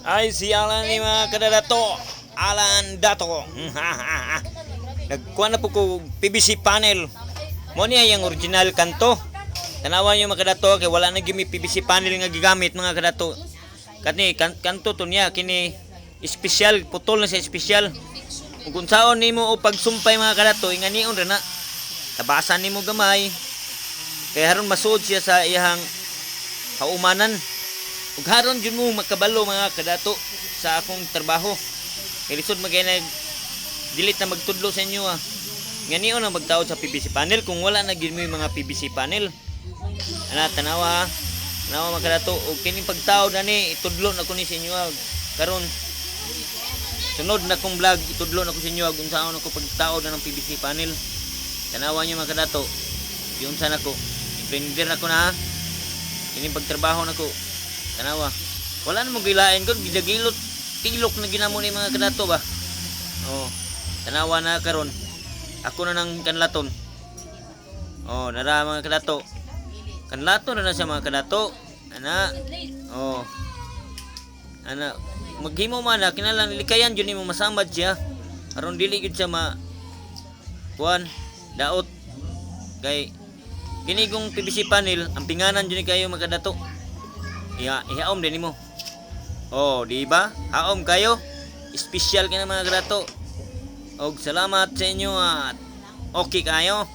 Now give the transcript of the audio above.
Ay si Alan ni mga kadadato. Alan Dato. Nagkuha na po ko PVC panel. Mo niya yung original kanto. Tanawan yung mga kadato kay wala na gimi PVC panel nga gigamit mga kadato. Kani kanto to niya kini special putol na sa special. Kung saon nimo o pagsumpay mga kadato inganion ra na. Tabasan nimo gamay. Kay haron masuod siya sa iyang kaumanan. Ug haron jud mo makabalo mga kadato sa akong trabaho. Kay lisod magay nag dilit na magtudlo sa inyo ah. Nganion na magtaod sa PVC panel kung wala na gid mo yung mga PVC panel. Ana tanawa, tanawa mga kadato og kining pagtaod ani itudlo na ko ni sa inyo karon. Sunod na kong vlog itudlo na ko sa inyo kung saan ako pagtaod na ng PVC panel. Tanawa niyo mga kadato. Yung sana ko, blender na ko na. Kining pagtrabaho na ko. Tanawa. Wala na mo gilain ko gidagilot tilok na ginamo ni mga kadato ba. Oh. Tanawa na karon. Ako na nang kanlaton. Oh, nara mga kadato. Kanlaton na sa mga kadato. Ana. Oh. Ana, maghimo man na kinahanglan likayan jud nimo masamad siya. Aron dili gid siya kuan daot kay kini kong PVC panel ang pinganan jud ni kayo mga kadato. Ihaom din nimo. Oh, di ba? Haom kayo. Special kina mga kadato. Og salamat sa inyo at okay kayo.